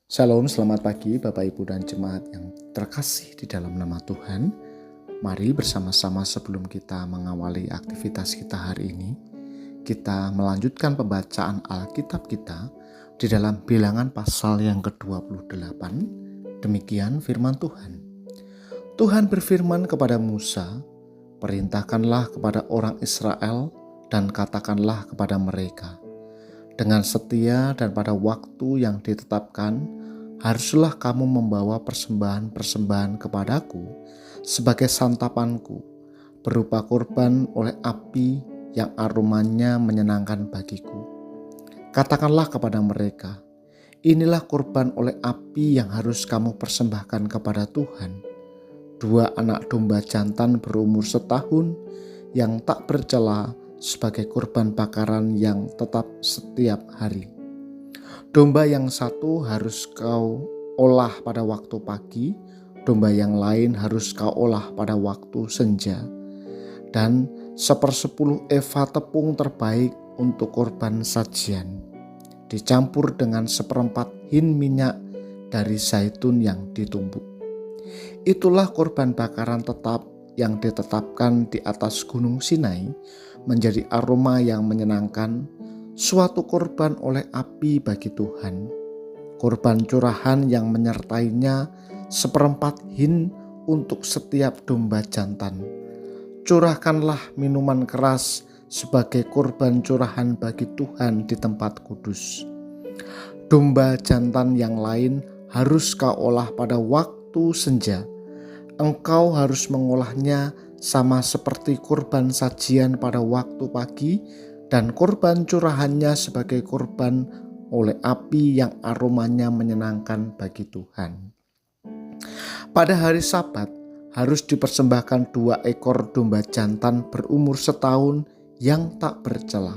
Shalom, selamat pagi Bapak Ibu dan jemaat yang terkasih di dalam nama Tuhan. Mari bersama-sama sebelum kita mengawali aktivitas kita hari ini, kita melanjutkan pembacaan Alkitab kita di dalam Bilangan pasal yang ke-28. Demikian firman Tuhan. Tuhan berfirman kepada Musa, "Perintahkanlah kepada orang Israel dan katakanlah kepada mereka, dengan setia dan pada waktu yang ditetapkan, haruslah kamu membawa persembahan-persembahan kepadaku sebagai santapanku, berupa kurban oleh api yang aromanya menyenangkan bagiku. Katakanlah kepada mereka, inilah kurban oleh api yang harus kamu persembahkan kepada Tuhan. 2 anak domba jantan berumur setahun yang tak bercela sebagai kurban bakaran yang tetap setiap hari. Domba yang satu harus kau olah pada waktu pagi, domba yang lain harus kau olah pada waktu senja, dan 1/10 eva tepung terbaik untuk kurban sajian, dicampur dengan 1/4 hin minyak dari zaitun yang ditumbuk. Itulah kurban bakaran tetap yang ditetapkan di atas gunung Sinai, menjadi aroma yang menyenangkan, suatu kurban oleh api bagi Tuhan. Kurban curahan yang menyertainya 1/4 hin untuk setiap domba jantan. Curahkanlah minuman keras sebagai kurban curahan bagi Tuhan di tempat kudus. Domba jantan yang lain harus kau olah pada waktu senja. Engkau harus mengolahnya sama seperti kurban sajian pada waktu pagi, dan kurban curahannya sebagai kurban oleh api yang aromanya menyenangkan bagi Tuhan. Pada hari Sabat harus dipersembahkan 2 ekor domba jantan berumur setahun yang tak bercela,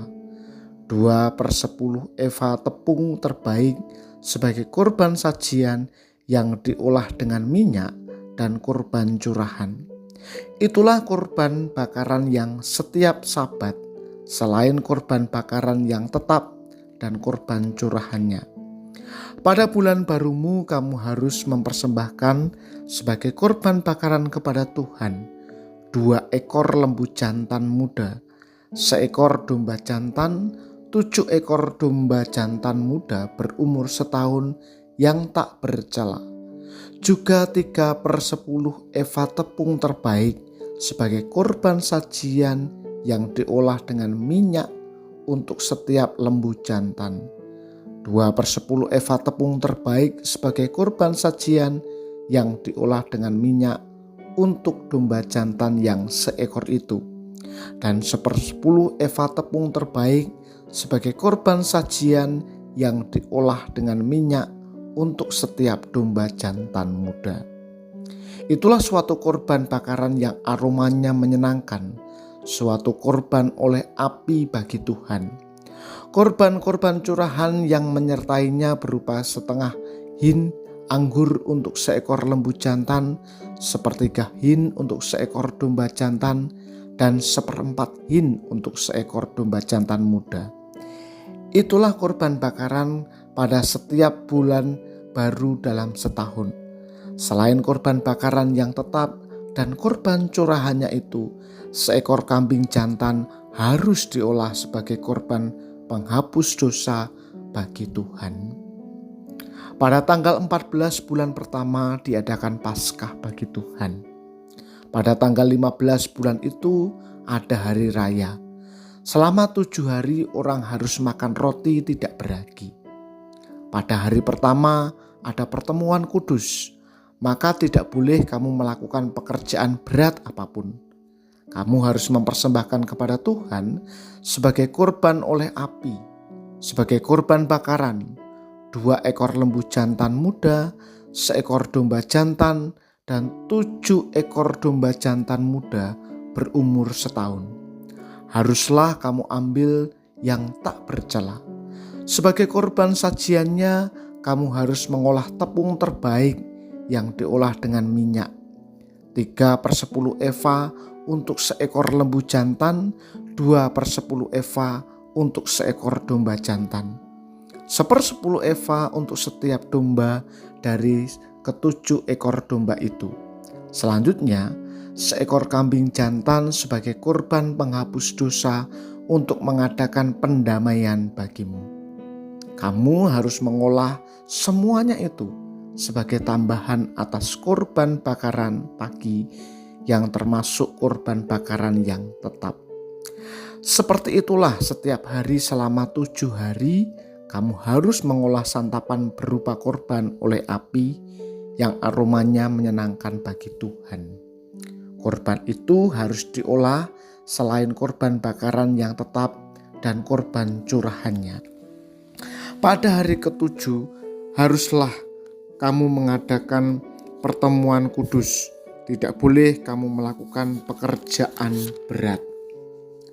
2/10 eva tepung terbaik sebagai kurban sajian yang diolah dengan minyak, dan kurban curahan. Itulah kurban bakaran yang setiap Sabat, selain kurban bakaran yang tetap dan kurban curahannya. Pada bulan barumu kamu harus mempersembahkan sebagai kurban bakaran kepada Tuhan 2 ekor lembu jantan muda, 1 ekor domba jantan, 7 ekor domba jantan muda berumur setahun yang tak bercela, juga 3/10 eva tepung terbaik sebagai kurban sajian yang diolah dengan minyak untuk setiap lembu jantan, 2/10 eva tepung terbaik sebagai kurban sajian yang diolah dengan minyak untuk domba jantan yang seekor itu, dan 1/10 eva tepung terbaik sebagai kurban sajian yang diolah dengan minyak untuk setiap domba jantan muda. Itulah suatu kurban bakaran yang aromanya menyenangkan, suatu kurban oleh api bagi Tuhan. Kurban-kurban curahan yang menyertainya berupa 1/2 hin anggur untuk 1 ekor lembu jantan, 1/3 hin untuk 1 ekor domba jantan, dan 1/4 hin untuk 1 ekor domba jantan muda. Itulah kurban bakaran pada setiap bulan baru dalam setahun. Selain kurban bakaran yang tetap dan kurban curahannya itu, 1 ekor kambing jantan harus diolah sebagai kurban penghapus dosa bagi Tuhan. Pada tanggal 14 bulan pertama diadakan Paskah bagi Tuhan. Pada tanggal 15 bulan itu ada hari raya. Selama 7 hari orang harus makan roti tidak beragi. Pada hari pertama ada pertemuan kudus, maka tidak boleh kamu melakukan pekerjaan berat apapun. Kamu harus mempersembahkan kepada Tuhan sebagai kurban oleh api, sebagai kurban bakaran, 2 ekor lembu jantan muda, 1 ekor domba jantan, dan 7 ekor domba jantan muda berumur setahun. Haruslah kamu ambil yang tak bercela. Sebagai kurban sajiannya, kamu harus mengolah tepung terbaik yang diolah dengan minyak, 3/10 eva untuk 1 ekor lembu jantan, 2/10 eva untuk 1 ekor domba jantan, 1/10 eva untuk setiap domba dari ketujuh ekor domba itu. Selanjutnya, seekor kambing jantan sebagai korban penghapus dosa untuk mengadakan pendamaian bagimu. Kamu harus mengolah semuanya itu sebagai tambahan atas korban bakaran pagi yang termasuk korban bakaran yang tetap. Seperti itulah setiap hari selama 7 hari kamu harus mengolah santapan berupa korban oleh api yang aromanya menyenangkan bagi Tuhan. Korban itu harus diolah selain korban bakaran yang tetap dan korban curahannya. Pada hari ketujuh haruslah kamu mengadakan pertemuan kudus. Tidak boleh kamu melakukan pekerjaan berat.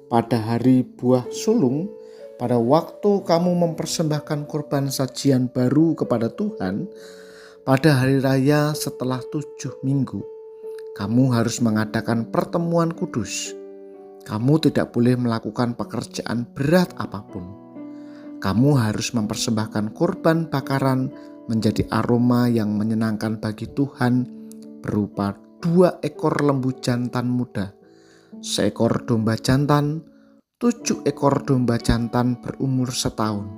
Pada hari buah sulung, pada waktu kamu mempersembahkan korban sajian baru kepada Tuhan, pada hari raya setelah 7 minggu, kamu harus mengadakan pertemuan kudus. Kamu tidak boleh melakukan pekerjaan berat apapun. Kamu harus mempersembahkan korban bakaran menjadi aroma yang menyenangkan bagi Tuhan berupa 2 ekor lembu jantan muda, seekor domba jantan, 7 ekor domba jantan berumur setahun.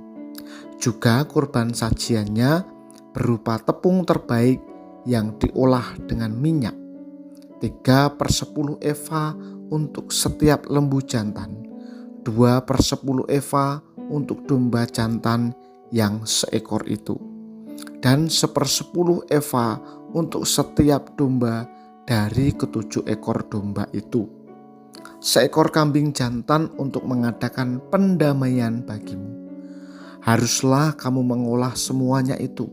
Juga korban sajiannya berupa tepung terbaik yang diolah dengan minyak, 3/10 eva untuk setiap lembu jantan, 2/10 eva untuk domba jantan yang seekor itu, dan 1/10 eva untuk setiap domba dari ketujuh ekor domba itu. Seekor kambing jantan untuk mengadakan pendamaian bagimu. Haruslah kamu mengolah semuanya itu,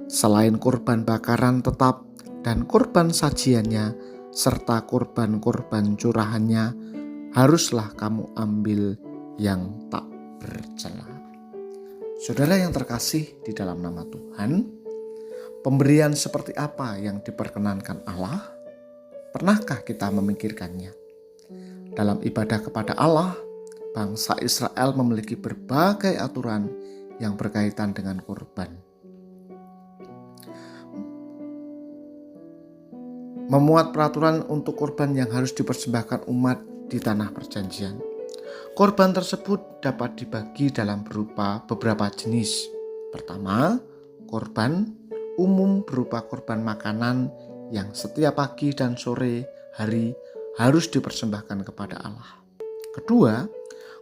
selain korban bakaran tetap dan korban sajiannya, serta korban-korban curahannya, haruslah kamu ambil yang tak bercela. Saudara yang terkasih di dalam nama Tuhan, pemberian seperti apa yang diperkenankan Allah? Pernahkah kita memikirkannya? Dalam ibadah kepada Allah, bangsa Israel memiliki berbagai aturan yang berkaitan dengan kurban. Memuat peraturan untuk kurban yang harus dipersembahkan umat di tanah perjanjian. Korban tersebut dapat dibagi dalam berupa beberapa jenis. Pertama, korban umum berupa korban makanan yang setiap pagi dan sore hari harus dipersembahkan kepada Allah. Kedua,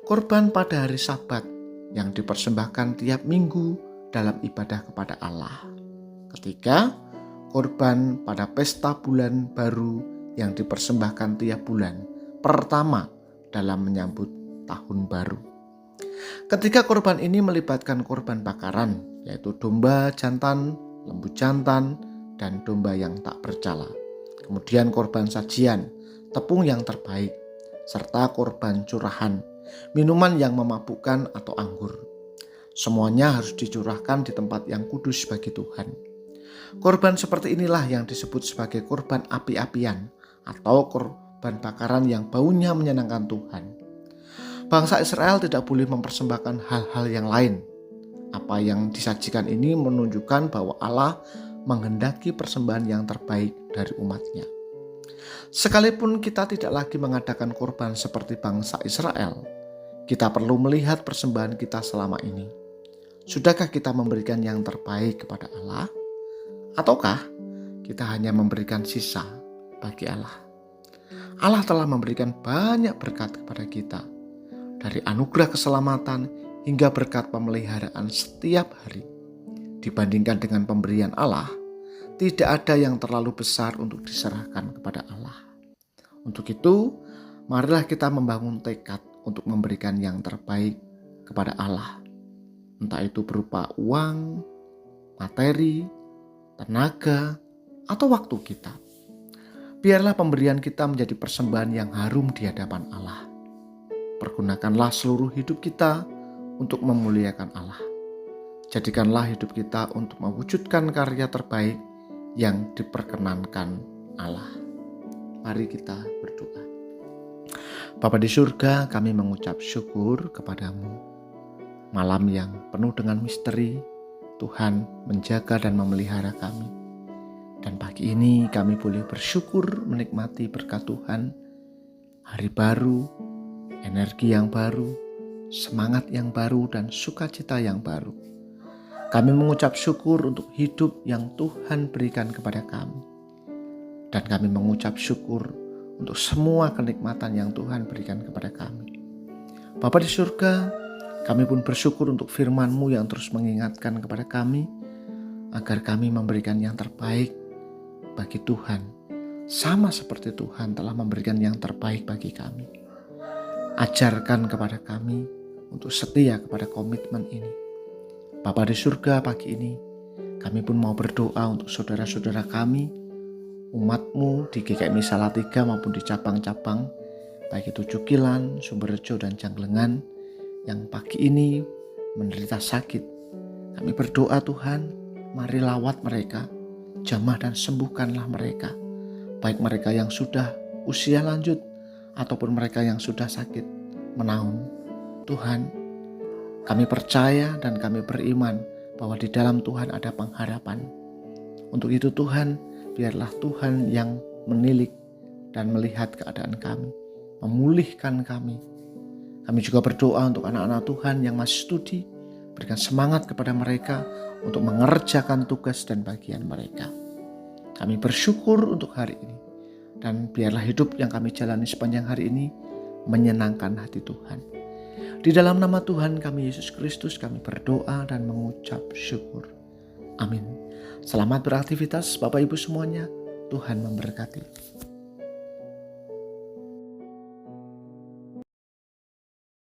korban pada hari Sabat yang dipersembahkan tiap minggu dalam ibadah kepada Allah. Ketiga, korban pada pesta bulan baru yang dipersembahkan tiap bulan pertama dalam menyambut tahun baru. Ketiga korban ini melibatkan korban bakaran, yaitu domba jantan, lembu jantan, dan domba yang tak bercela. Kemudian korban sajian, tepung yang terbaik, serta korban curahan, minuman yang memabukkan atau anggur. Semuanya harus dicurahkan di tempat yang kudus bagi Tuhan. Korban seperti inilah yang disebut sebagai korban api-apian atau korban bakaran yang baunya menyenangkan Tuhan. Bangsa Israel tidak boleh mempersembahkan hal-hal yang lain. Apa yang disajikan ini menunjukkan bahwa Allah menghendaki persembahan yang terbaik dari umatnya. Sekalipun kita tidak lagi mengadakan korban seperti bangsa Israel, kita perlu melihat persembahan kita selama ini. Sudahkah kita memberikan yang terbaik kepada Allah? Ataukah kita hanya memberikan sisa bagi Allah? Allah telah memberikan banyak berkat kepada kita, dari anugerah keselamatan hingga berkat pemeliharaan setiap hari. Dibandingkan dengan pemberian Allah, tidak ada yang terlalu besar untuk diserahkan kepada Allah. Untuk itu, marilah kita membangun tekad untuk memberikan yang terbaik kepada Allah. Entah itu berupa uang, materi, tenaga, atau waktu kita. Biarlah pemberian kita menjadi persembahan yang harum di hadapan Allah. Pergunakanlah seluruh hidup kita untuk memuliakan Allah. Jadikanlah hidup kita untuk mewujudkan karya terbaik yang diperkenankan Allah. Mari kita berdoa. Bapa di surga, kami mengucap syukur kepadamu. Malam yang penuh dengan misteri, Tuhan menjaga dan memelihara kami. Dan pagi ini kami boleh bersyukur menikmati berkat Tuhan, hari baru, energi yang baru, semangat yang baru, dan sukacita yang baru. Kami mengucap syukur untuk hidup yang Tuhan berikan kepada kami. Dan kami mengucap syukur untuk semua kenikmatan yang Tuhan berikan kepada kami. Bapa di surga, kami pun bersyukur untuk firman-Mu yang terus mengingatkan kepada kami agar kami memberikan yang terbaik bagi Tuhan, sama seperti Tuhan telah memberikan yang terbaik bagi kami. Ajarkan kepada kami untuk setia kepada komitmen ini. Bapa di surga, pagi ini kami pun mau berdoa untuk saudara-saudara kami, umat-Mu di GKMI Salatiga maupun di cabang-cabang, baik itu Jukilan, Sumberjo, dan Janglengan, yang pagi ini menderita sakit. Kami berdoa Tuhan, mari lawat mereka, jamah dan sembuhkanlah mereka, baik mereka yang sudah usia lanjut ataupun mereka yang sudah sakit menaun. Tuhan, kami percaya dan kami beriman bahwa di dalam Tuhan ada pengharapan. Untuk itu Tuhan, biarlah Tuhan yang menilik dan melihat keadaan kami, memulihkan kami. Kami juga berdoa untuk anak-anak Tuhan yang masih studi, berikan semangat kepada mereka untuk mengerjakan tugas dan bagian mereka. Kami bersyukur untuk hari ini, dan biarlah hidup yang kami jalani sepanjang hari ini menyenangkan hati Tuhan. Di dalam nama Tuhan kami Yesus Kristus kami berdoa dan mengucap syukur. Amin. Selamat beraktivitas Bapak Ibu semuanya. Tuhan memberkati.